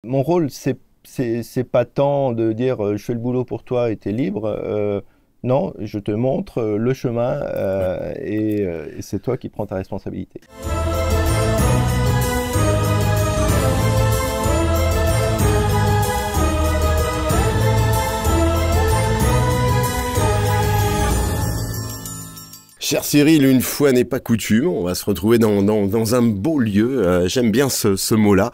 Mon rôle, c'est pas tant de dire je fais le boulot pour toi et t'es libre. Non, je te montre le chemin et c'est toi qui prends ta responsabilité. Cher Cyril, une fois n'est pas coutume, on va se retrouver dans un beau lieu, j'aime bien ce mot-là,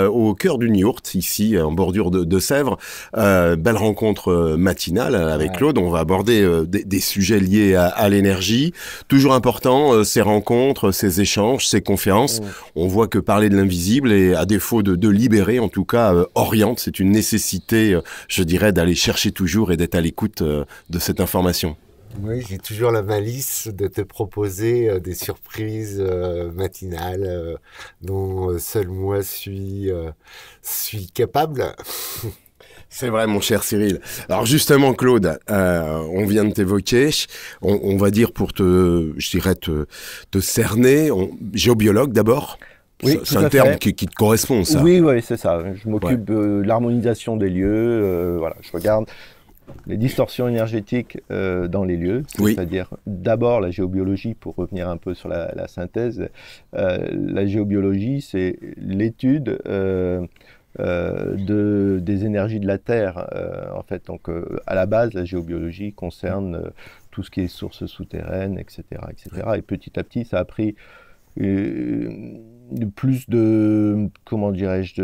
au cœur d'une yourte, ici, en bordure de Sèvres. Belle rencontre matinale avec Claude, on va aborder des sujets liés à l'énergie. Toujours important, ces rencontres, ces échanges, ces conférences. On voit que parler de l'invisible, et à défaut de libérer, en tout cas, oriente. C'est une nécessité, je dirais, d'aller chercher toujours et d'être à l'écoute de cette information. Oui, j'ai toujours la malice de te proposer des surprises matinales dont seul moi suis capable. C'est vrai, mon cher Cyril. Alors justement, Claude, on vient de t'évoquer, on va dire pour te cerner, géobiologue d'abord. Oui, c'est un terme qui te correspond, ça. Oui, c'est ça. Je m'occupe de l'harmonisation des lieux. Voilà, je regarde les distorsions énergétiques dans les lieux, c'est-à-dire d'abord la géobiologie, pour revenir un peu sur la synthèse. La géobiologie, c'est l'étude des énergies de la Terre, en fait. Donc, à la base, la géobiologie concerne tout ce qui est sources souterraines, etc., etc. Et petit à petit, ça a pris plus de, comment dirais-je,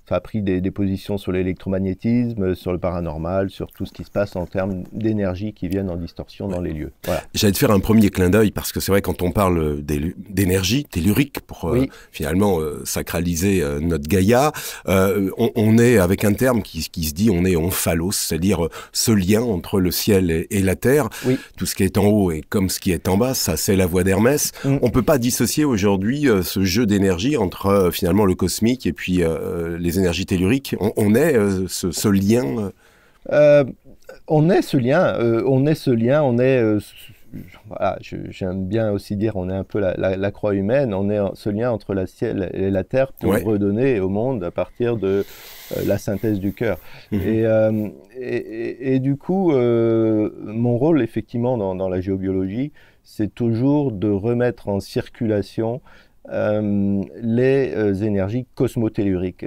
ça a pris des positions sur l'électromagnétisme, sur le paranormal, sur tout ce qui se passe en termes d'énergie qui viennent en distorsion dans les lieux. Voilà. J'allais te faire un premier clin d'œil, parce que c'est vrai, quand on parle d'énergie tellurique, pour finalement sacraliser notre Gaïa, on est avec un terme qui se dit, on est omphalos, c'est-à-dire ce lien entre le ciel et la terre. Tout ce qui est en haut et comme ce qui est en bas, ça c'est la voie d'Hermès. On ne peut pas dissocier aujourd'hui ce jeu d'énergie entre finalement le cosmique et puis les énergies telluriques. On est ce lien. On est ce lien, voilà, j'aime bien aussi dire, on est un peu la croix humaine, on est ce lien entre le ciel et la terre pour redonner au monde à partir de la synthèse du cœur. Et du coup, mon rôle, effectivement, dans la géobiologie, c'est toujours de remettre en circulation les énergies cosmotelluriques.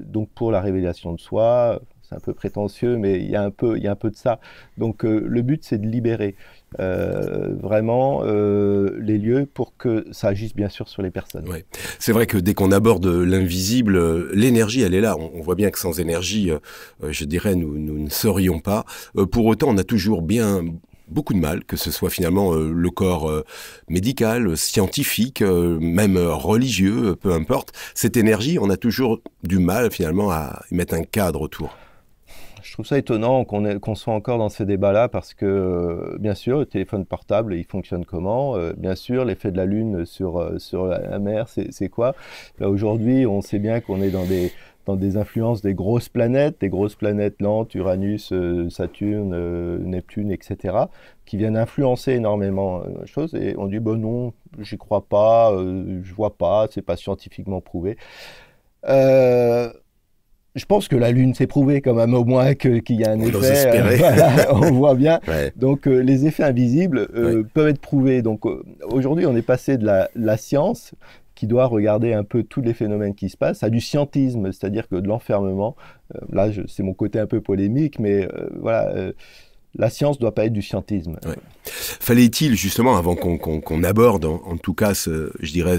Donc pour la révélation de soi, c'est un peu prétentieux, mais il y a un peu de ça. Donc le but, c'est de libérer vraiment les lieux pour que ça agisse bien sûr sur les personnes. C'est vrai que dès qu'on aborde l'invisible, l'énergie, elle est là. On voit bien que sans énergie, je dirais, nous ne serions pas. Pour autant, on a toujours beaucoup de mal, que ce soit finalement le corps médical, scientifique, même religieux, peu importe. Cette énergie, on a toujours du mal finalement à y mettre un cadre autour. Je trouve ça étonnant qu'on soit encore dans ces débats-là, parce que bien sûr, le téléphone portable, il fonctionne comment? Bien sûr, l'effet de la Lune sur la mer, c'est quoi? Là, aujourd'hui, on sait bien qu'on est dans des influences des grosses planètes lentes, Uranus, Saturne, Neptune, etc., qui viennent influencer énormément de choses. Et on dit, bon non, j'y crois pas, je vois pas, c'est pas scientifiquement prouvé. Je pense que la Lune s'est prouvé quand même, au moins qu'il y a un effet. Voilà, on voit bien. Donc les effets invisibles peuvent être prouvés. Donc aujourd'hui, on est passé de la science, qui doit regarder un peu tous les phénomènes qui se passent, à du scientisme, c'est-à-dire que de l'enfermement. Là, c'est mon côté un peu polémique, mais voilà. La science ne doit pas être du scientisme. Fallait-il, justement, avant qu'on aborde, en tout cas, je dirais,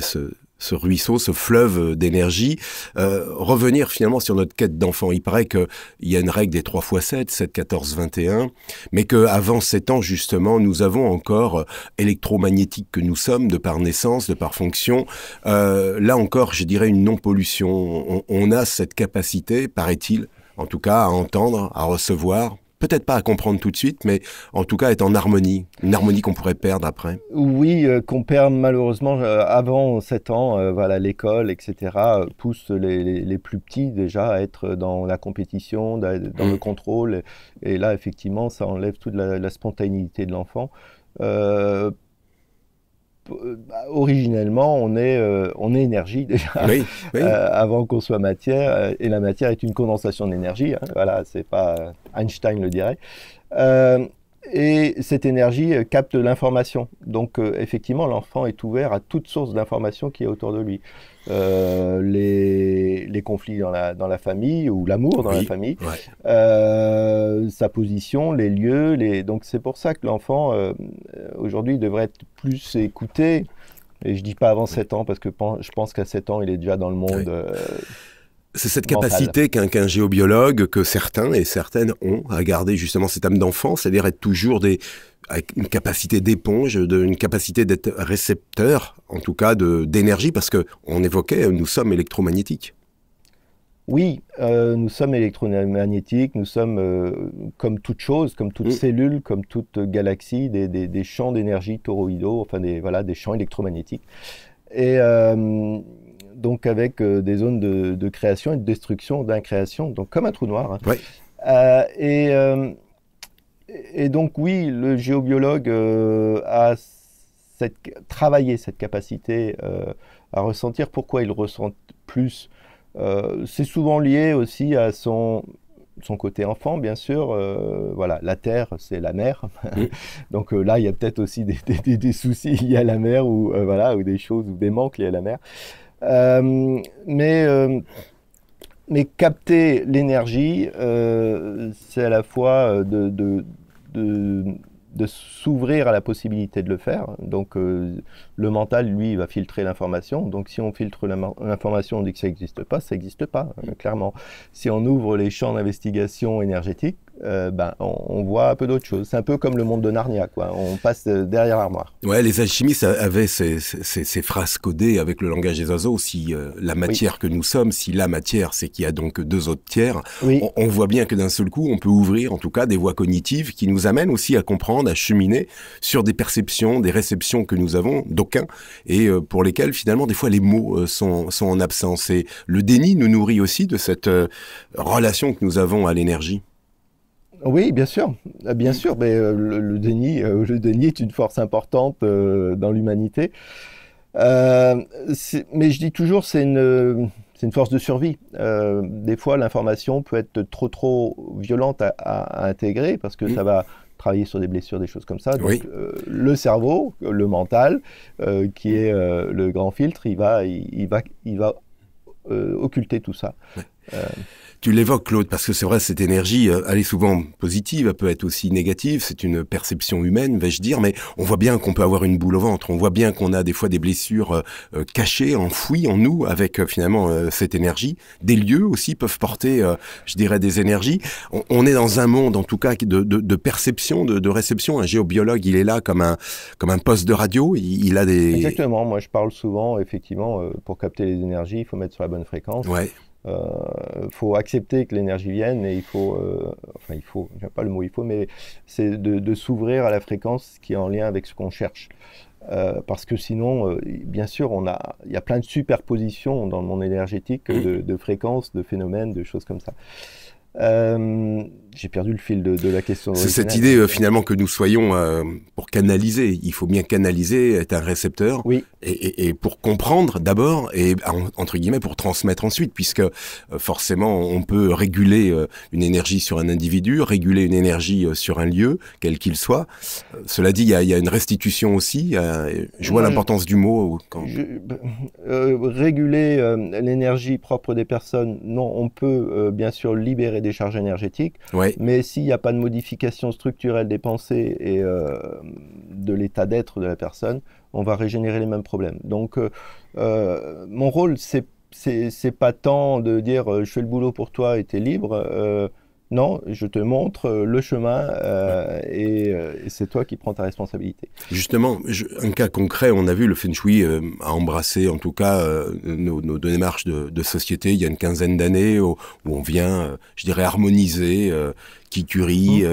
ce ruisseau, ce fleuve d'énergie, revenir finalement sur notre quête d'enfant. Il paraît qu'il y a une règle des 3 x 7, 7, 14, 21, mais qu'avant 7 ans, justement, nous avons encore, électromagnétiques que nous sommes, de par naissance, de par fonction, là encore, je dirais, une non-pollution. On a cette capacité, paraît-il, en tout cas, à entendre, à recevoir, peut-être pas à comprendre tout de suite, mais en tout cas être en harmonie, une harmonie qu'on pourrait perdre après. Oui, qu'on perd malheureusement avant 7 ans, voilà, l'école, etc., pousse les plus petits déjà à être dans la compétition, dans le contrôle, et là effectivement ça enlève toute la spontanéité de l'enfant. originellement, on est énergie déjà, Oui, oui. avant qu'on soit matière, et la matière est une condensation d'énergie, hein, voilà, c'est pas Einstein le dirait. Euh, et cette énergie capte l'information. Donc effectivement, l'enfant est ouvert à toute source d'information qui est autour de lui. Les conflits dans la famille ou l'amour dans la Oui, famille, ouais. sa position, les lieux. Donc c'est pour ça que l'enfant, aujourd'hui, devrait être plus écouté. Et je dis pas avant 7 ans, parce que je pense qu'à 7 ans, il est déjà dans le monde C'est cette mental. capacité qu'un géobiologue, que certains et certaines ont à garder justement cette âme d'enfant, c'est-à-dire être toujours avec une capacité d'éponge, une capacité d'être récepteur, en tout cas d'énergie, parce que on évoquait, nous sommes électromagnétiques. Oui, nous sommes électromagnétiques, nous sommes comme toute chose, comme toute cellule, comme toute galaxie, des champs d'énergie toroïdaux, enfin des champs électromagnétiques. Et donc avec des zones de création et de destruction, d'incréation, donc comme un trou noir, hein. Ouais. Et donc oui, le géobiologue a travaillé cette capacité à ressentir. Pourquoi il ressent plus? C'est souvent lié aussi à son côté enfant, bien sûr. Voilà, la Terre, c'est la mer. Donc là, il y a peut-être aussi des soucis liés à la mer, ou voilà, ou des choses, ou des manques liés à la mer. Mais capter l'énergie, c'est à la fois de s'ouvrir à la possibilité de le faire. Donc le mental, lui, va filtrer l'information. Donc si on filtre l'information, on dit que ça n'existe pas, clairement. Si on ouvre les champs d'investigation énergétique, on voit un peu d'autres choses. C'est un peu comme le monde de Narnia, quoi. On passe derrière l'armoire. Ouais, les alchimistes avaient ces phrases codées avec le langage des oiseaux. Si la matière que nous sommes, si la matière, c'est qu'il y a donc deux autres tiers, on voit bien que d'un seul coup, on peut ouvrir en tout cas des voies cognitives qui nous amènent aussi à comprendre, à cheminer sur des perceptions, des réceptions que nous avons, d'aucuns, et pour lesquelles finalement des fois les mots sont en absence. Et le déni nous nourrit aussi de cette relation que nous avons à l'énergie. Oui, bien sûr, mais le déni est une force importante dans l'humanité. Mais je dis toujours, c'est une force de survie. Des fois, l'information peut être trop violente à intégrer, parce que ça va travailler sur des blessures, des choses comme ça. Donc, le cerveau, le mental, qui est le grand filtre, il va occulter tout ça. Tu l'évoques, Claude, parce que c'est vrai, cette énergie, elle est souvent positive, elle peut être aussi négative, c'est une perception humaine, vais-je dire, mais on voit bien qu'on peut avoir une boule au ventre, on voit bien qu'on a des fois des blessures cachées, enfouies en nous, avec finalement cette énergie. Des lieux aussi peuvent porter, je dirais, des énergies. On est dans un monde, en tout cas, de perception, de réception. Un géobiologue, il est là comme un poste de radio, il a des... Exactement, moi je parle souvent, effectivement, pour capter les énergies, il faut mettre sur la bonne fréquence. Ouais. Faut accepter que l'énergie vienne, et j'aime pas le mot il faut, mais c'est de s'ouvrir à la fréquence qui est en lien avec ce qu'on cherche. Parce que sinon, bien sûr, il y a plein de superpositions dans le monde énergétique de fréquences, de phénomènes, de choses comme ça. J'ai perdu le fil de la question. C'est cette idée finalement que nous soyons pour canaliser. Il faut bien canaliser, être un récepteur, et pour comprendre d'abord, et entre guillemets pour transmettre ensuite, puisque forcément on peut réguler une énergie sur un individu, réguler une énergie sur un lieu, quel qu'il soit. Cela dit, il y a une restitution aussi. Je vois l'importance du mot. Réguler l'énergie propre des personnes, non, on peut bien sûr libérer des charges énergétiques, mais s'il n'y a pas de modification structurelle des pensées et de l'état d'être de la personne, on va régénérer les mêmes problèmes. Donc mon rôle, c'est pas tant de dire je fais le boulot pour toi et t'es libre. Non, je te montre le chemin et c'est toi qui prends ta responsabilité. Justement, un cas concret, on a vu le Feng Shui a embrassé en tout cas nos démarches de société il y a une quinzaine d'années où on vient, je dirais, harmoniser Kikuri,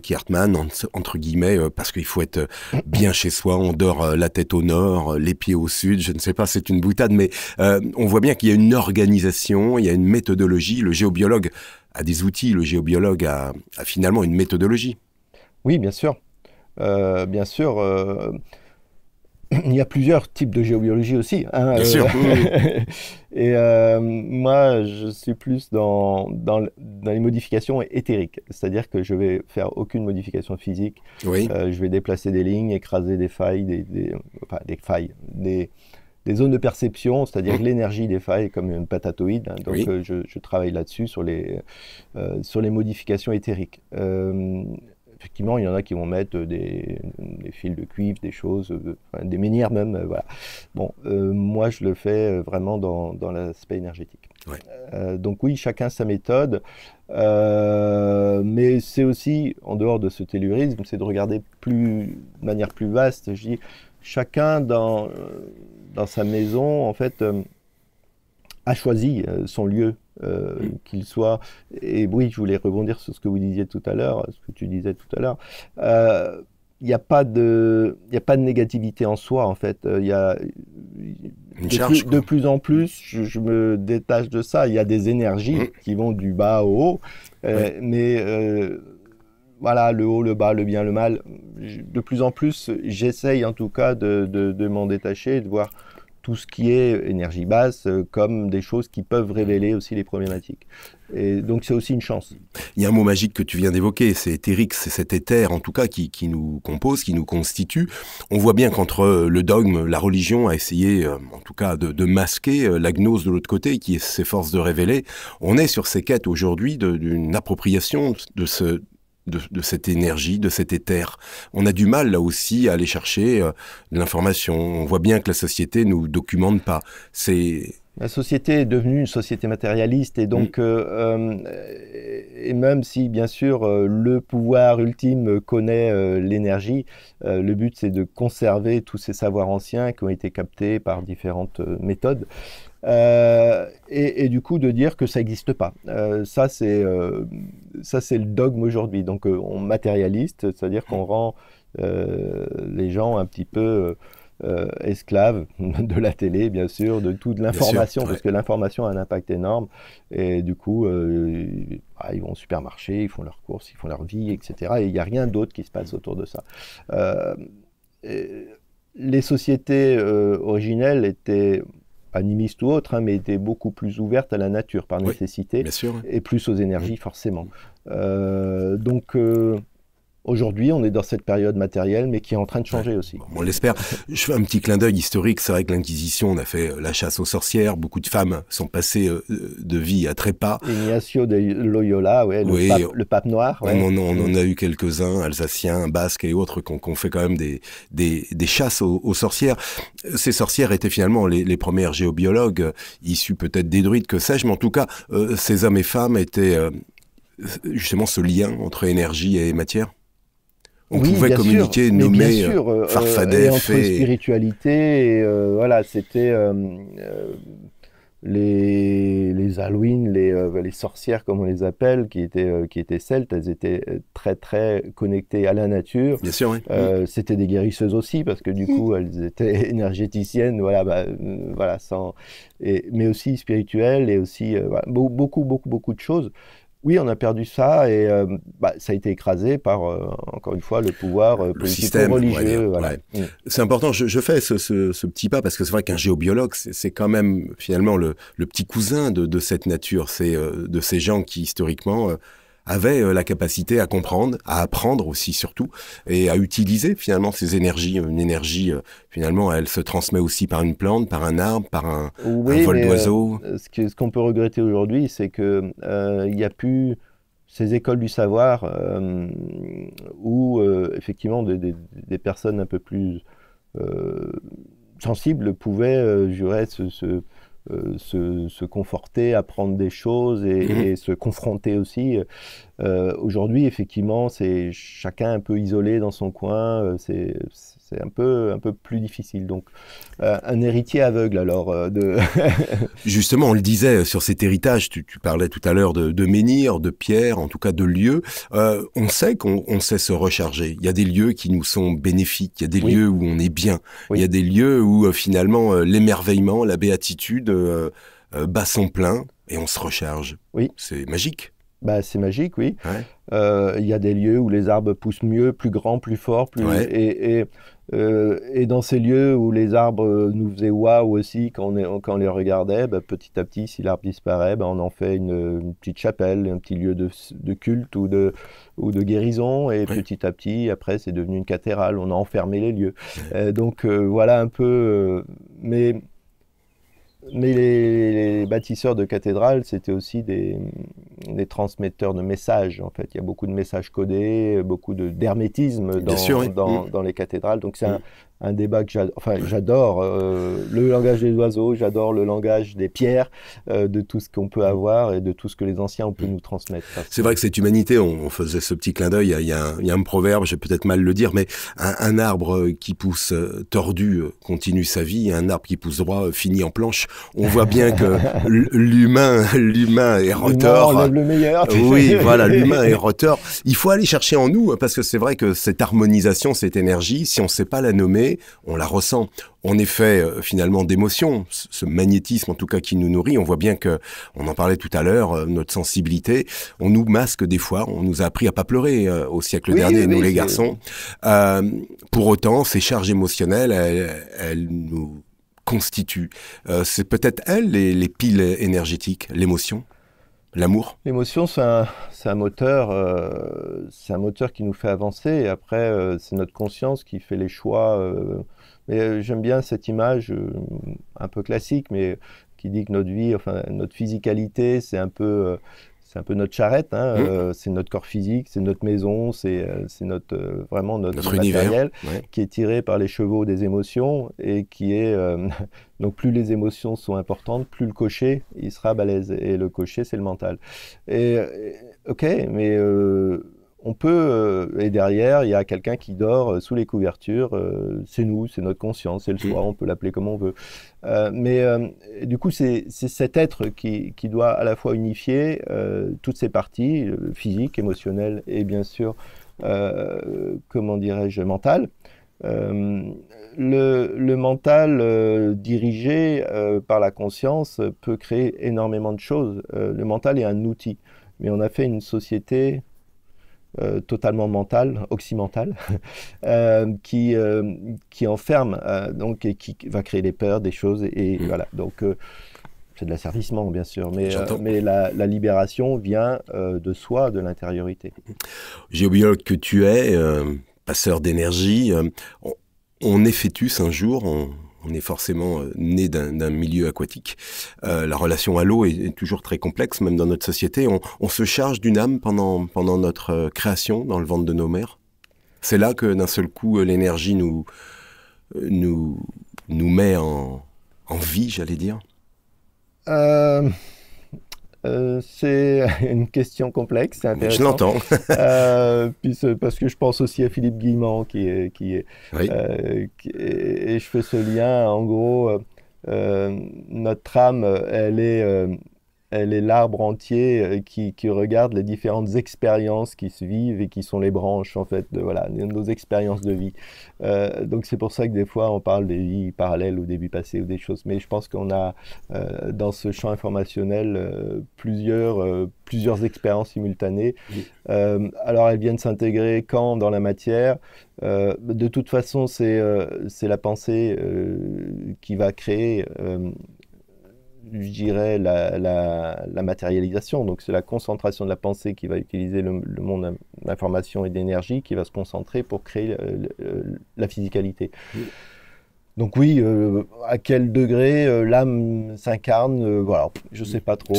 Kiertman, entre guillemets, parce qu'il faut être bien chez soi, on dort la tête au nord, les pieds au sud, je ne sais pas, c'est une boutade, mais on voit bien qu'il y a une organisation, il y a une méthodologie, le géobiologue a des outils, le géobiologue a finalement une méthodologie. Oui, bien sûr. Bien sûr. il y a plusieurs types de géobiologie aussi, hein, Bien sûr. et moi, je suis plus dans les modifications éthériques, c'est-à-dire que je vais faire aucune modification physique. Oui. Je vais déplacer des lignes, écraser des failles, enfin, des failles, des zones de perception, c'est-à-dire que l'énergie des failles est comme une patatoïde, hein, donc Oui. je travaille là-dessus sur les modifications éthériques. Effectivement, il y en a qui vont mettre des fils de cuivre, des choses, enfin, des menhirs même, voilà. Bon, moi je le fais vraiment dans l'aspect énergétique. Ouais. Donc oui, chacun sa méthode, mais c'est aussi, en dehors de ce tellurisme, c'est de regarder de manière plus vaste. Je dis, chacun dans sa maison, en fait, a choisi son lieu, qu'il soit. Et oui, je voulais rebondir sur ce que vous disiez tout à l'heure, ce que tu disais tout à l'heure. Il n'y a pas de négativité en soi, en fait. Il y a Une charge, de plus en plus, je me détache de ça. Il y a des énergies qui vont du bas au haut, mais voilà, le haut, le bas, le bien, le mal. De plus en plus, j'essaye en tout cas de m'en détacher, de voir tout ce qui est énergie basse comme des choses qui peuvent révéler aussi les problématiques. Et donc c'est aussi une chance. Il y a un mot magique que tu viens d'évoquer, c'est éthérique, c'est cet éther en tout cas qui nous compose, qui nous constitue. On voit bien qu'entre le dogme, la religion a essayé en tout cas de masquer la gnose de l'autre côté qui s'efforce de révéler. On est sur ces quêtes aujourd'hui d'une appropriation de cette énergie, de cet éther. On a du mal là aussi à aller chercher de l'information. On voit bien que la société nous documente pas. La société est devenue une société matérialiste et donc, et même si bien sûr le pouvoir ultime connaît l'énergie, le but c'est de conserver tous ces savoirs anciens qui ont été captés par différentes méthodes. Et du coup de dire que ça n'existe pas. Ça c'est le dogme aujourd'hui. Donc on matérialiste, c'est-à-dire qu'on rend les gens un petit peu esclaves de la télé, bien sûr, de toute l'information, parce que l'information a un impact énorme. Et du coup, ils vont au supermarché, ils font leurs courses, ils font leur vie, etc. Et il n'y a rien d'autre qui se passe autour de ça. Les sociétés originelles étaient animistes ou autres, hein, mais étaient beaucoup plus ouvertes à la nature par nécessité, bien sûr, et plus aux énergies forcément. Donc aujourd'hui, on est dans cette période matérielle, mais qui est en train de changer aussi. On l'espère. Je fais un petit clin d'œil historique. C'est vrai que l'Inquisition, on a fait la chasse aux sorcières. Beaucoup de femmes sont passées de vie à trépas. Ignacio de Loyola, le pape noir. Ouais. On en a eu quelques-uns, alsaciens, basques et autres, qu'on fait quand même des chasses aux sorcières. Ces sorcières étaient finalement les premières géobiologues, issues peut-être des druides, que sais-je, mais en tout cas, ces hommes et femmes étaient justement ce lien entre énergie et matière. On pouvait communiquer, nommer, farfadet, entre spiritualité, et, voilà, c'était les Alwyn, les sorcières comme on les appelle, qui étaient celtes, elles étaient très très connectées à la nature. Bien sûr, oui. C'était des guérisseuses aussi parce que du coup elles étaient énergéticiennes, voilà, mais aussi spirituelles et aussi beaucoup de choses. Oui, on a perdu ça et ça a été écrasé par, encore une fois, le pouvoir politico-religieux. Voilà. C'est important, je fais ce petit pas parce que c'est vrai qu'un géobiologue, c'est quand même finalement le petit cousin de cette nature. C'est de ces gens qui, historiquement, avaient la capacité à comprendre, à apprendre aussi surtout, et à utiliser finalement ces énergies. Une énergie, finalement, elle se transmet aussi par une plante, par un arbre, par un vol d'oiseau. Ce qu'on peut regretter aujourd'hui, c'est qu'il n'y a plus ces écoles du savoir où effectivement des personnes un peu plus sensibles pouvaient, je dirais, se conforter, apprendre des choses et se confronter aussi. Aujourd'hui, effectivement, c'est chacun un peu isolé dans son coin, c'est un peu plus difficile. Donc, un héritier aveugle, alors. Justement, on le disait, sur cet héritage, tu parlais tout à l'heure de menhirs, de pierres, en tout cas de lieux. On sait qu'on sait se recharger. Il y a des lieux qui nous sont bénéfiques, il y a des lieux où on est bien, il y a des lieux où finalement l'émerveillement, la béatitude bat son plein et on se recharge. Oui. C'est magique. C'est magique, oui. Ouais. Il y a des lieux où les arbres poussent mieux, plus grands, plus forts, et Et dans ces lieux où les arbres nous faisaient waouh aussi, quand on les regardait, bah, petit à petit, si l'arbre disparaît, bah, on en fait une petite chapelle, un petit lieu de culte ou de guérison. Et Oui. petit à petit, après, c'est devenu une cathédrale. On a enfermé les lieux. Donc voilà un peu. Mais les bâtisseurs de cathédrales, c'était aussi des transmetteurs de messages, en fait. Il y a beaucoup de messages codés, beaucoup d'hermétisme Bien sûr, oui. dans les cathédrales. Donc c'est un débat que j'adore. Le langage des oiseaux, j'adore le langage des pierres, de tout ce qu'on peut avoir et de tout ce que les anciens ont pu nous transmettre. C'est vrai que cette humanité, on faisait ce petit clin d'œil, il y a un proverbe, je vais peut-être mal le dire, mais un arbre qui pousse tordu continue sa vie, un arbre qui pousse droit finit en planche. On voit bien que l'humain est rotor. L'humain enlève le meilleur. Oui, voilà, l'humain est rotor. Il faut aller chercher en nous, parce que c'est vrai que cette harmonisation, cette énergie, si on ne sait pas la nommer, on la ressent. On est fait finalement d'émotions, ce magnétisme en tout cas qui nous nourrit. On voit bien que, on en parlait tout à l'heure, notre sensibilité, on nous masque des fois. On nous a appris à pas pleurer au siècle dernier, nous les garçons. Pour autant, ces charges émotionnelles, elles nous constituent. C'est peut-être elles les piles énergétiques, l'émotion, l'amour. L'émotion, c'est un moteur qui nous fait avancer. Et après, c'est notre conscience qui fait les choix. Mais j'aime bien cette image un peu classique, mais qui dit que notre vie, enfin notre physicalité, c'est un peu notre charrette, hein, c'est notre corps physique, c'est notre maison, c'est vraiment notre matériel qui est tiré par les chevaux des émotions et qui est donc plus les émotions sont importantes, plus le cocher il sera balèze, et le cocher c'est le mental. Ok, mais on peut, et derrière, il y a quelqu'un qui dort sous les couvertures, c'est nous, c'est notre conscience, c'est le soi, on peut l'appeler comme on veut. Du coup, c'est cet être qui doit à la fois unifier toutes ces parties, physiques, émotionnelles et bien sûr, comment dirais-je, mentales. Le mental dirigé par la conscience peut créer énormément de choses. Le mental est un outil, mais on a fait une société totalement mentale, occidentale, qui enferme donc, et qui va créer des peurs, des choses, et voilà. Donc, c'est de l'asservissement, bien sûr, mais la libération vient de soi, de l'intériorité. Géobiologue que tu es, passeur d'énergie, on est fœtus un jour, on est forcément né d'un milieu aquatique. La relation à l'eau est toujours très complexe, même dans notre société. On se charge d'une âme pendant notre création dans le ventre de nos mères. C'est là que d'un seul coup, l'énergie nous met en vie, j'allais dire. C'est une question complexe, c'est intéressant. Je l'entends. Parce que je pense aussi à Philippe Guillemant et je fais ce lien. En gros, notre âme, elle est l'arbre entier qui regarde les différentes expériences qui se vivent et qui sont les branches en fait de nos expériences de vie. Donc c'est pour ça que des fois on parle des vies parallèles ou des vies passées ou des choses. Mais je pense qu'on a dans ce champ informationnel plusieurs expériences simultanées. Alors elles viennent s'intégrer quand dans la matière. De toute façon c'est la pensée qui va créer je dirais la matérialisation. Donc c'est la concentration de la pensée qui va utiliser le monde d'information et d'énergie qui va se concentrer pour créer la physicalité. Donc oui, à quel degré l'âme s'incarne, voilà, je sais pas trop.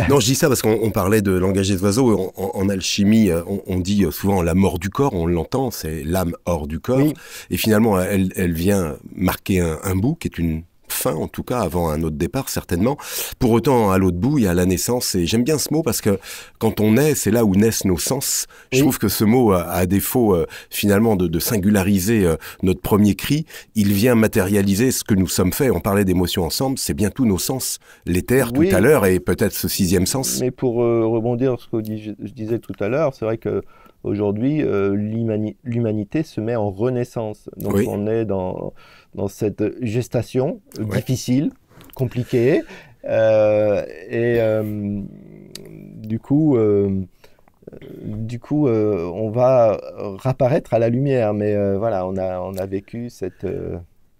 Non, je dis ça parce qu'on parlait de langage des oiseaux. En alchimie, on dit souvent la mort du corps, on l'entend, c'est l'âme hors du corps. Oui. Et finalement, elle vient marquer un bout qui est une fin, en tout cas, avant un autre départ, certainement. Pour autant, à l'autre bout, il y a la naissance, et j'aime bien ce mot parce que quand on naît, c'est là où naissent nos sens. Je trouve que ce mot, à défaut, finalement, de singulariser notre premier cri, il vient matérialiser ce que nous sommes faits. On parlait d'émotions ensemble, c'est bien tous nos sens. L'éther, tout à l'heure, et peut-être ce sixième sens. Mais pour rebondir sur ce que je disais tout à l'heure, c'est vrai que aujourd'hui, l'humanité se met en renaissance. Donc on est dans cette gestation difficile, compliquée, du coup, du coup, on va réapparaître à la lumière. Mais voilà, on a vécu cette...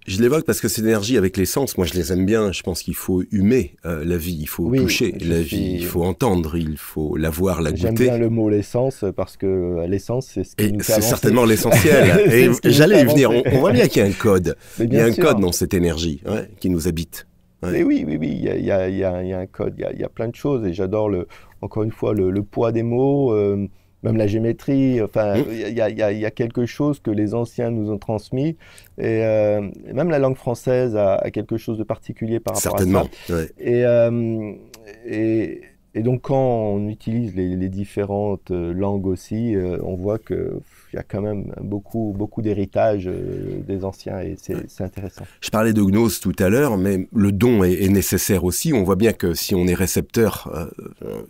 Je l'évoque parce que cette énergie avec les sens, moi je les aime bien. Je pense qu'il faut humer la vie, il faut Oui, toucher la vie, il faut entendre, il faut la voir, la j'aime goûter. bien le mot l'essence parce que l'essence, c'est ce qui Et nous fait c'est avancer. certainement l'essentiel. C'est Et ce qui nous j'allais fait y venir. avancer. On voit bien qu'il y a un code. Mais Il y a bien un sûr. code dans cette énergie qui nous habite. Ouais. Mais oui, il y a un code, il y a plein de choses. Et j'adore, encore une fois, le poids des mots, même la géométrie. Enfin, Mmh. il y a quelque chose que les anciens nous ont transmis. Et même la langue française a quelque chose de particulier par rapport à ça. Certainement. Ouais. Et, et donc, quand on utilise les différentes langues aussi, on voit qu'il y a quand même beaucoup d'héritage des anciens et c'est intéressant. Je parlais de gnose tout à l'heure, mais le don est nécessaire aussi. On voit bien que si on est récepteur,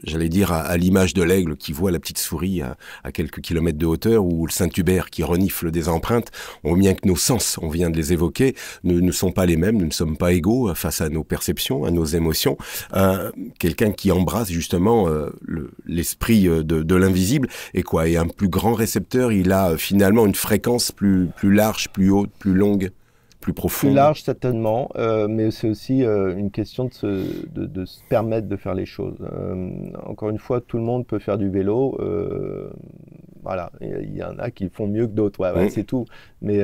j'allais dire à l'image de l'aigle qui voit la petite souris à quelques kilomètres de hauteur, ou le Saint-Hubert qui renifle des empreintes, on voit bien que nos sens, on vient de les évoquer, ne sont pas les mêmes, nous ne sommes pas égaux face à nos perceptions, à nos émotions. Quelqu'un qui embrasse justement l'esprit de l'invisible, et quoi, et un plus grand récepteur, il a finalement une fréquence plus large, plus haute, plus longue, plus profonde. Plus large certainement, mais c'est aussi une question de se permettre de faire les choses. Encore une fois, tout le monde peut faire du vélo. Voilà, il y en a qui font mieux que d'autres, ouais, c'est tout. Mais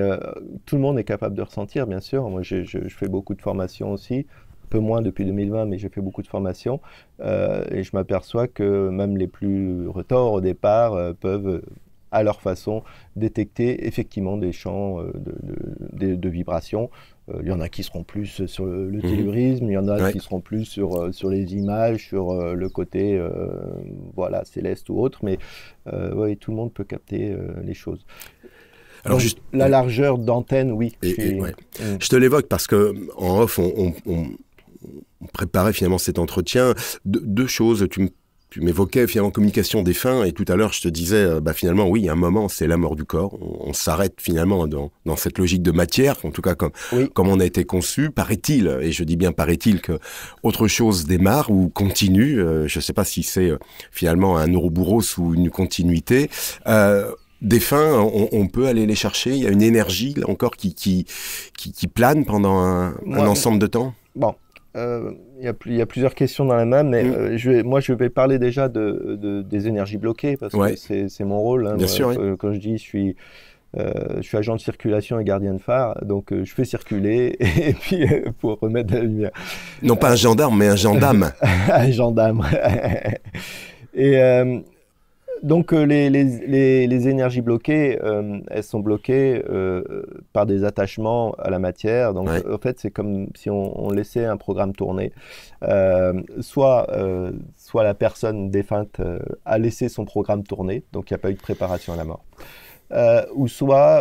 tout le monde est capable de ressentir, bien sûr. Moi, je fais beaucoup de formations aussi. Un peu moins depuis 2020, mais j'ai fait beaucoup de formations. Et je m'aperçois que même les plus retors au départ peuvent, à leur façon, détecter effectivement des champs de vibrations. Il y en a qui seront plus sur le tellurisme, il y en a qui seront plus sur les images, sur le côté voilà, céleste ou autre, mais ouais, tout le monde peut capter les choses. Alors, donc, la largeur d'antenne, oui. Je te l'évoque parce que en off, on préparait finalement cet entretien. Deux choses, tu m'évoquais finalement communication des fins, et tout à l'heure je te disais finalement oui, un moment c'est la mort du corps, on s'arrête finalement dans cette logique de matière, en tout cas comme on a été conçu, paraît-il, et je dis bien paraît-il, que autre chose démarre ou continue, je ne sais pas si c'est finalement un ouroboros ou une continuité. Des fins, on peut aller les chercher, il y a une énergie là encore qui plane pendant un ensemble de temps. Bon. Il y a plusieurs questions dans la même, mais je vais parler déjà des énergies bloquées, parce que c'est mon rôle. Hein, bien sûr, quand je dis je suis agent de circulation et gardien de phare, donc je fais circuler, et puis pour remettre de la lumière. Non pas un gendarme, mais un gendarme. Un gendarme. Et donc les énergies bloquées, elles sont bloquées par des attachements à la matière. Donc en fait, c'est comme si on laissait un programme tourner. Soit la personne défunte a laissé son programme tourner, donc il n'y a pas eu de préparation à la mort. Ou soit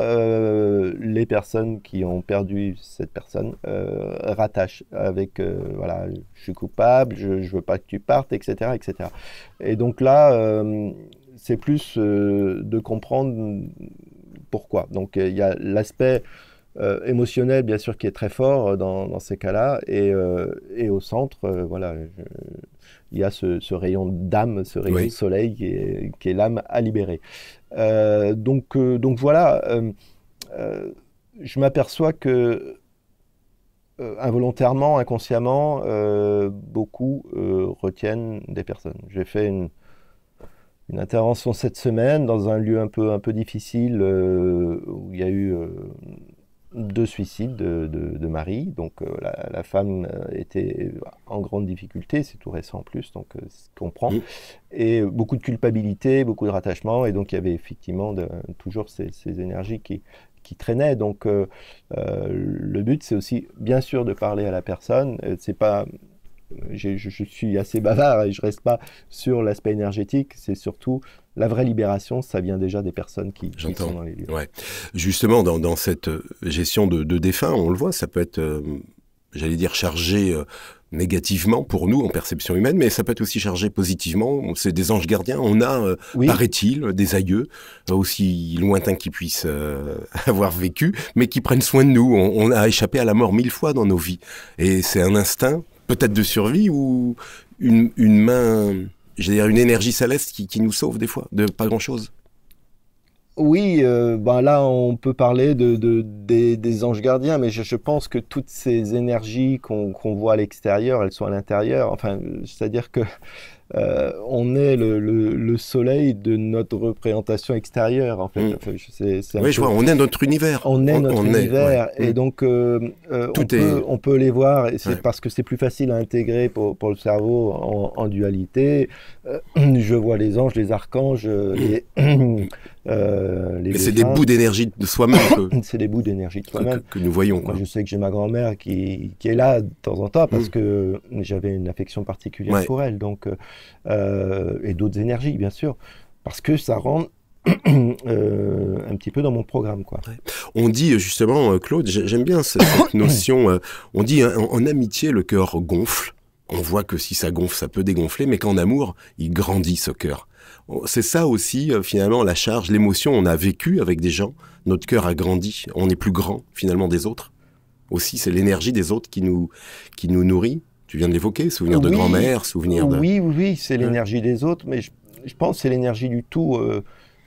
les personnes qui ont perdu cette personne rattachent avec voilà, je suis coupable, je veux pas que tu partes, etc., etc. Et donc là, c'est plus de comprendre pourquoi. Donc il y a l'aspect émotionnel, bien sûr, qui est très fort dans ces cas-là, et au centre, voilà, il y a ce rayon d'âme, ce rayon de soleil qui est l'âme à libérer. Donc voilà, je m'aperçois que involontairement, inconsciemment, beaucoup retiennent des personnes. J'ai fait une intervention cette semaine dans un lieu un peu difficile où il y a eu 2 suicides de mari. Donc la femme était en grande difficulté, c'est tout récent en plus, donc je comprends. Et beaucoup de culpabilité, beaucoup de rattachement, et donc il y avait effectivement toujours ces énergies qui traînaient. Donc le but, c'est aussi bien sûr de parler à la personne. C'est pas... Je suis assez bavard et je reste pas sur l'aspect énergétique, c'est surtout la vraie libération, ça vient déjà des personnes qui sont dans les lieux. Ouais. Justement, dans cette gestion de défunts, on le voit, ça peut être, j'allais dire, chargé négativement pour nous en perception humaine, mais ça peut être aussi chargé positivement. C'est des anges gardiens. On a, paraît-il, des aïeux, aussi lointains qu'ils puissent avoir vécu, mais qui prennent soin de nous. On a échappé à la mort 1000 fois dans nos vies. Et c'est un instinct, peut-être de survie, ou une main j'ai dire, une énergie céleste qui nous sauve des fois, de pas grand-chose. Oui, ben là, on peut parler des anges gardiens, mais je pense que toutes ces énergies qu'on voit à l'extérieur, elles sont à l'intérieur. Enfin, c'est-à-dire que on est le soleil de notre représentation extérieure, en fait. Enfin, Oui, je vois, on est notre univers. On est notre univers, et donc on peut les voir, et c'est parce que c'est plus facile à intégrer pour le cerveau en dualité. Je vois les anges, les archanges, mais c'est des bouts d'énergie de soi-même. C'est des bouts d'énergie de soi-même que nous voyons. Quoi. Moi, je sais que j'ai ma grand-mère qui est là de temps en temps parce que j'avais une affection particulière pour elle, donc, et d'autres énergies, bien sûr, parce que ça rentre un petit peu dans mon programme, quoi. On dit justement, Claude, j'aime bien cette notion, on dit en amitié, le cœur gonfle. On voit que si ça gonfle, ça peut dégonfler, mais qu'en amour, il grandit ce cœur. C'est ça aussi, finalement, la charge, l'émotion. On a vécu avec des gens, notre cœur a grandi, on est plus grand, finalement, des autres. Aussi, c'est l'énergie des autres qui nous nourrit. Tu viens de l'évoquer, souvenir de grand-mère, souvenir de... Oui, c'est l'énergie des autres, mais je pense que c'est l'énergie du tout.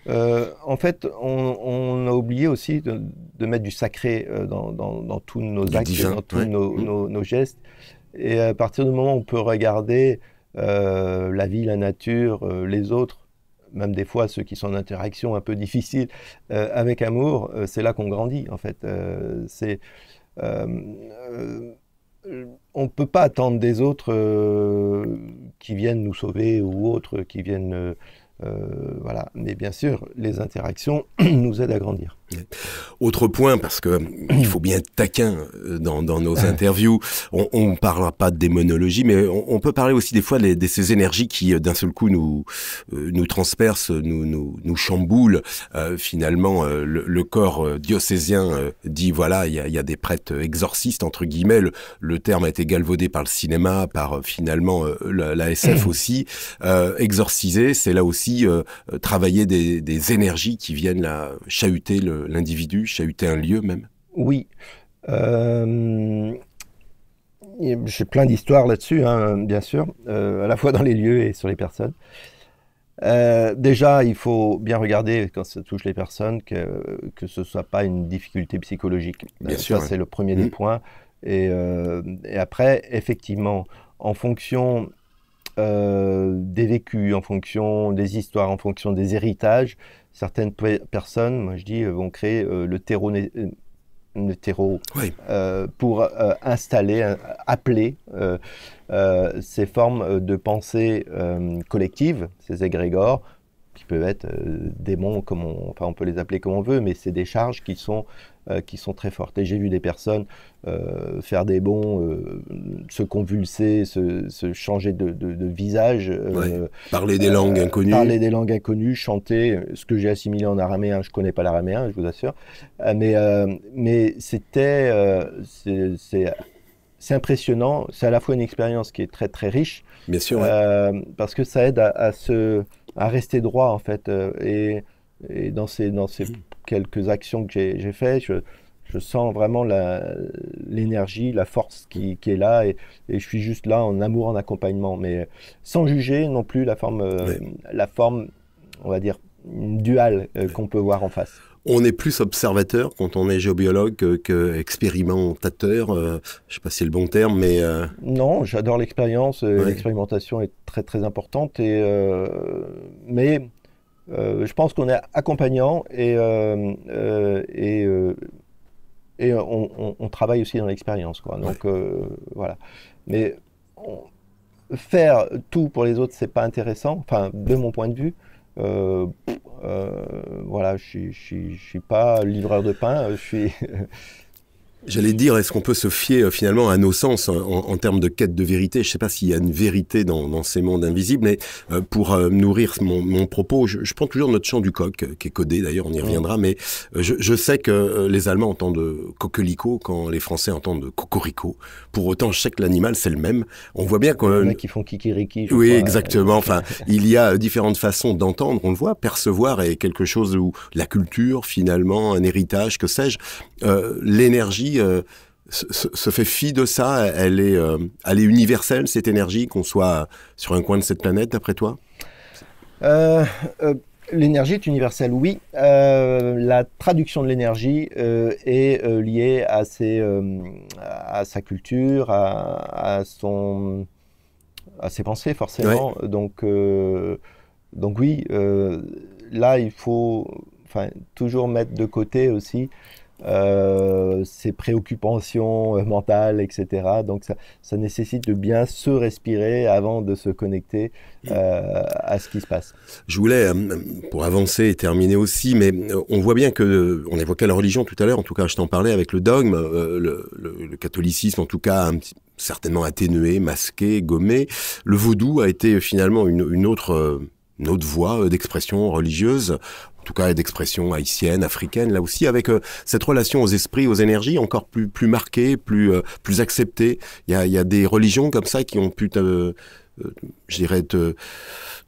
En fait, on a oublié aussi de mettre du sacré dans tous nos actes, divin, dans tous nos gestes. Et à partir du moment où on peut regarder la vie, la nature, les autres, même des fois ceux qui sont en interaction un peu difficile, avec amour, c'est là qu'on grandit, en fait. On ne peut pas attendre des autres qui viennent nous sauver ou autres qui viennent... voilà. Mais bien sûr, les interactions nous aident à grandir. Autre point, parce que il faut bien être taquin dans nos interviews, on ne parlera pas de démonologie, mais on peut parler aussi des fois de ces énergies qui d'un seul coup nous transpercent, nous chamboulent. Finalement, le corps diocésien dit voilà, il y a des prêtres exorcistes entre guillemets. Le terme a été galvaudé par le cinéma, par finalement la SF aussi. Exorciser, c'est là aussi travailler des énergies qui viennent là chahuter l'individu, chahuter un lieu même. Oui. J'ai plein d'histoires là-dessus, hein, bien sûr, à la fois dans les lieux et sur les personnes. Déjà, il faut bien regarder quand ça touche les personnes que ce ne soit pas une difficulté psychologique. Bien sûr, c'est le premier des points. Et après, effectivement, en fonction des vécus, en fonction des histoires, en fonction des héritages, certaines personnes, moi je dis, vont créer le terreau pour installer, appeler ces formes de pensée collective, ces égrégores, qui peuvent être démons, on peut les appeler comme on veut, mais c'est des charges qui sont très fortes. Et j'ai vu des personnes faire des bonds, se convulser, se changer de visage. Parler des langues inconnues. Parler des langues inconnues, chanter, ce que j'ai assimilé en araméen, je ne connais pas l'araméen, je vous assure. Mais c'est impressionnant, c'est à la fois une expérience qui est très très riche. Bien sûr. Parce que ça aide à rester droit, en fait. Et dans ces quelques actions que j'ai faites, je sens vraiment l'énergie, la force qui est là, et je suis juste là en amour, en accompagnement, mais sans juger non plus la forme, on va dire, duale qu'on peut voir en face. On est plus observateur quand on est géobiologue qu'expérimentateur. Je ne sais pas si c'est le bon terme, mais... Non, j'adore l'expérience. L'expérimentation est très très importante. Mais je pense qu'on est accompagnant et on travaille aussi dans l'expérience, quoi. Donc voilà. Mais faire tout pour les autres, c'est pas intéressant. Enfin, de mon point de vue. Voilà, je suis pas livreur de pain, je suis... J'allais dire, est-ce qu'on peut se fier finalement à nos sens en termes de quête de vérité? Je ne sais pas s'il y a une vérité dans ces mondes invisibles, mais pour nourrir mon propos, je prends toujours notre chant du coq, qui est codé d'ailleurs, on y reviendra, mais je sais que les Allemands entendent coquelicot quand les Français entendent cocorico. Pour autant, je sais que l'animal, c'est le même. On voit bien qu'on... Il y en a qui font kikiriki. Oui, crois, exactement. Enfin, il y a différentes façons d'entendre, on le voit, percevoir est quelque chose où la culture, finalement, un héritage, que sais-je, l'énergie se fait fi de ça. Elle est universelle, cette énergie, qu'on soit sur un coin de cette planète, d'après toi? Euh, euh, L'énergie est universelle, oui. La traduction de l'énergie est liée à sa culture, à ses pensées, forcément. Ouais. Donc oui, là, il faut toujours mettre de côté aussi ses préoccupations mentales, etc. Donc ça nécessite de bien se respirer avant de se connecter à ce qui se passe. Je voulais, pour avancer et terminer aussi, mais on voit bien que, on évoquait la religion tout à l'heure, en tout cas je t'en parlais avec le dogme, le catholicisme en tout cas certainement atténué, masqué, gommé. Le vaudou a été finalement une autre voie d'expression religieuse, en tout cas d'expression haïtienne, africaine, là aussi, avec cette relation aux esprits, aux énergies encore plus marquée, plus acceptée. Il y a des religions comme ça qui ont pu je dirais te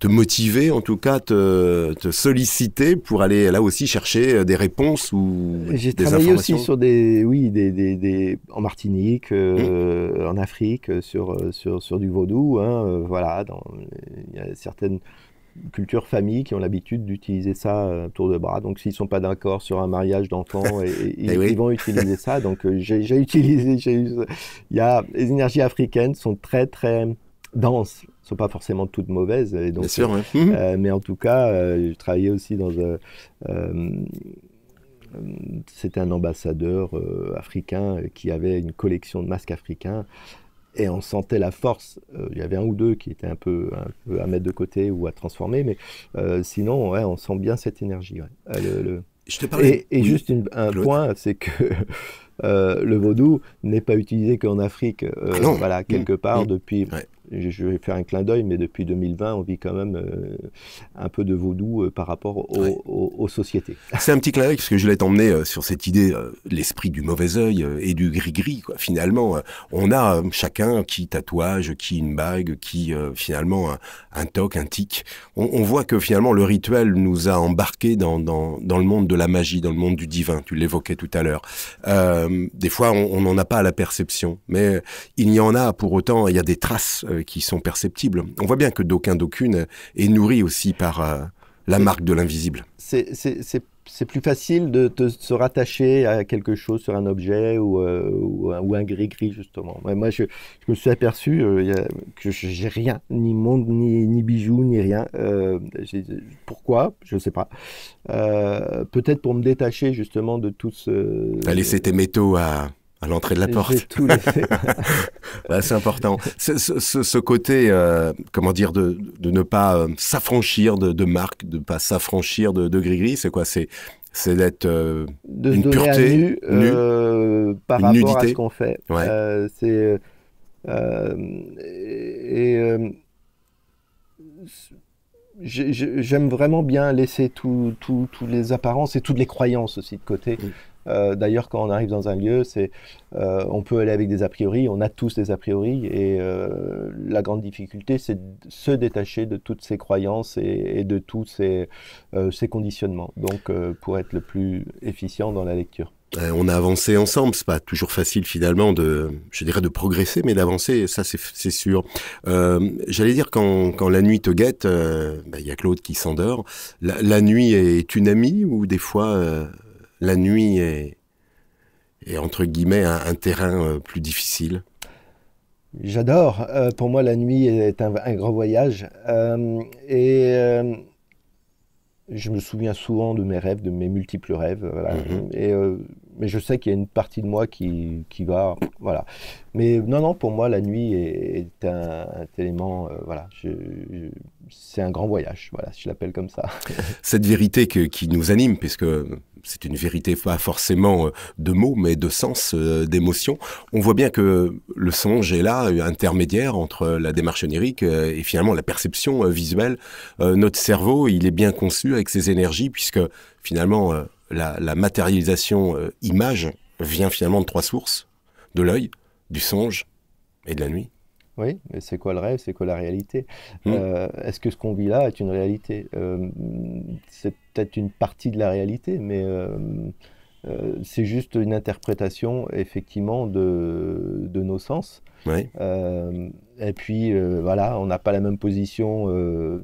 motiver, en tout cas te solliciter pour aller là aussi chercher des réponses ou J'ai des travaillé informations. aussi sur en Martinique, en Afrique, sur du vaudou. Hein, voilà, il y a certaines cultures, familles qui ont l'habitude d'utiliser ça à tour de bras. Donc s'ils ne sont pas d'accord sur un mariage d'enfants, ils vont utiliser ça. Donc j'ai utilisé, les énergies africaines sont très très denses. Elles ne sont pas forcément toutes mauvaises. Et donc, Bien sûr, ouais. mais en tout cas, j'ai travaillé aussi c'était un ambassadeur africain qui avait une collection de masques africains. Et on sentait la force. Il y avait un ou deux qui étaient un peu à mettre de côté ou à transformer, mais sinon, ouais, on sent bien cette énergie. Ouais. Je te parlais. Et Oui, juste un Claude. point, c'est que le vaudou n'est pas utilisé qu'en Afrique. Ah non. Voilà, quelque part, depuis, Ouais. je vais faire un clin d'œil, mais depuis 2020, on vit quand même un peu de vaudou par rapport Ouais. aux sociétés. C'est un petit clin d'œil parce que je voulais t'emmener sur cette idée, l'esprit du mauvais œil et du gris-gris. Quoi. Finalement, on a chacun qui tatouage, qui une bague, qui finalement un toc, un tic. On voit que finalement le rituel nous a embarqués dans le monde de la magie, dans le monde du divin. Tu l'évoquais tout à l'heure. Des fois, on n'en a pas la perception, mais il y en a pour autant. Il y a des traces qui sont perceptibles. On voit bien que d'aucune est nourri aussi par la marque de l'invisible. C'est plus facile de se rattacher à quelque chose sur un objet ou un gris-gris, justement. Moi, je me suis aperçu que j'ai rien, ni monde, ni bijoux, ni rien. Pourquoi? Je ne sais pas. Peut-être pour me détacher, justement, de tout ce... T'as laissé tes métaux à l'entrée de la J'ai porte. tout laissé. Ouais, c'est important. Ce côté, comment dire, de ne pas s'affranchir de marques, de ne pas s'affranchir de gris-gris, c'est quoi? C'est d'être De se une donner à pureté, nu par une rapport à ce nudité. qu'on fait. Ouais. J'aime vraiment bien laisser tous les apparences et toutes les croyances aussi de côté. D'ailleurs, quand on arrive dans un lieu, on peut aller avec des a priori, on a tous des a priori, et la grande difficulté, c'est de se détacher de toutes ces croyances et de tous ces conditionnements, donc pour être le plus efficient dans la lecture. On a avancé ensemble, c'est pas toujours facile finalement je dirais de progresser, mais d'avancer, ça c'est sûr. J'allais dire quand la nuit te guette, y a Claude qui s'endort. La nuit est une amie ou des fois la nuit est entre guillemets un terrain plus difficile? J'adore. Pour moi, la nuit est un grand voyage. Je me souviens souvent de mes rêves, de mes multiples rêves. Voilà. Mais je sais qu'il y a une partie de moi qui va. Voilà. Mais non, pour moi, la nuit est un élément. Voilà. C'est un grand voyage. Voilà, je l'appelle comme ça. Cette vérité qui nous anime, puisque c'est une vérité pas forcément de mots, mais de sens, d'émotion. On voit bien que le songe est là, intermédiaire entre la démarche onirique et finalement la perception visuelle. Notre cerveau, il est bien conçu avec ses énergies, puisque finalement la matérialisation image vient finalement de trois sources, de l'œil, du songe et de la nuit. Oui, mais c'est quoi le rêve? C'est quoi la réalité? Est-ce que ce qu'on vit là est une réalité? C'est peut-être une partie de la réalité, mais C'est juste une interprétation, effectivement, de nos sens. Ouais. Et puis, voilà, on n'a pas la même position, je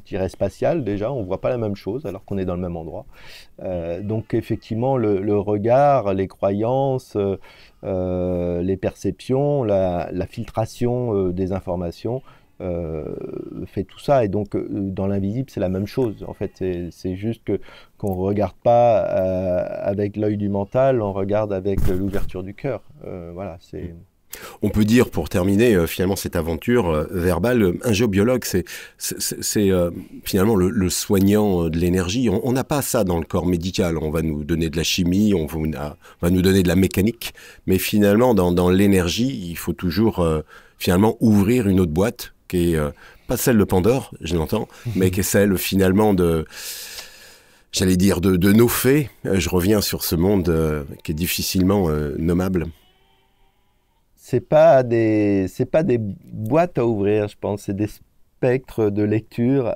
dirais, spatiale, déjà. On ne voit pas la même chose, alors qu'on est dans le même endroit. Donc, effectivement, le regard, les croyances, les perceptions, la filtration des informations fait tout ça. Et donc, dans l'invisible, c'est la même chose. En fait, c'est juste que qu'on ne regarde pas avec l'œil du mental, on regarde avec l'ouverture du cœur. Voilà, c'est... On peut dire, pour terminer finalement cette aventure verbale, un géobiologue, c'est finalement le soignant de l'énergie. On n'a pas ça dans le corps médical. On va nous donner de la chimie, va nous donner de la mécanique. Mais finalement, dans l'énergie, il faut toujours finalement ouvrir une autre boîte qui est pas celle de Pandore, je l'entends, mais qui est celle finalement j'allais dire de nos faits. Je reviens sur ce monde qui est difficilement nommable. C'est pas des boîtes à ouvrir, je pense. C'est des spectres de lecture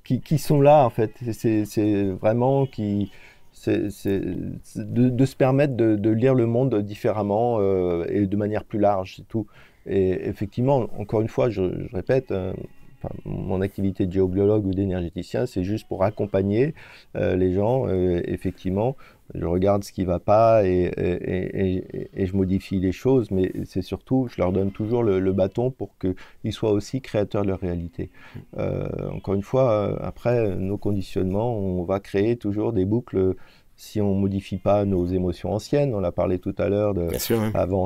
qui sont là, en fait. C'est vraiment de se permettre de lire le monde différemment et de manière plus large, c'est tout. Et effectivement, encore une fois, je répète, enfin, mon activité de géobiologue ou d'énergéticien, c'est juste pour accompagner les gens, effectivement. Je regarde ce qui ne va pas et je modifie les choses, mais c'est surtout, je leur donne toujours le bâton pour qu'ils soient aussi créateurs de leur réalité. Encore une fois, après, nos conditionnements, on va créer toujours des boucles si on ne modifie pas nos émotions anciennes. On a parlé tout à l'heure Bien sûr, hein. avant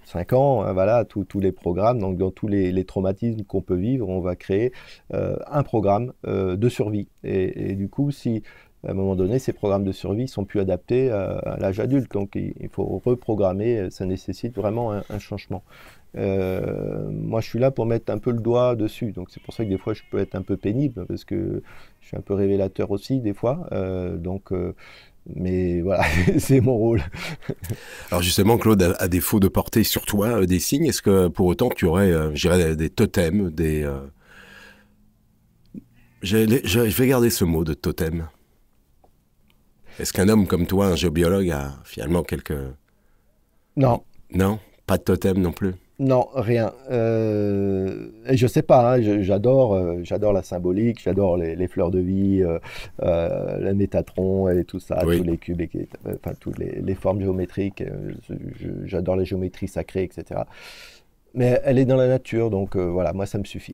5 ans, hein, voilà, tous les programmes, donc dans tous les traumatismes qu'on peut vivre, on va créer un programme de survie. Et du coup, si à un moment donné, ces programmes de survie ne sont plus adaptés à l'âge adulte. Donc, il faut reprogrammer. Ça nécessite vraiment un changement. Moi, je suis là pour mettre un peu le doigt dessus. Donc, c'est pour ça que des fois, je peux être un peu pénible parce que je suis un peu révélateur aussi, des fois. Mais voilà, c'est mon rôle. Alors justement, Claude, à défaut de porter sur toi des signes, est-ce que pour autant tu aurais, je dirais, des totems, je vais garder ce mot de totem. Est-ce qu'un homme comme toi, un géobiologue, a finalement quelques... Non. Non, pas de totem non plus. Non, rien. Et je sais pas, hein, j'adore la symbolique, j'adore les fleurs de vie, la Métatron et tout ça, Oui. tous les cubes, enfin toutes les formes géométriques. J'adore les géométries sacrées, etc. Mais elle est dans la nature, donc voilà, moi ça me suffit.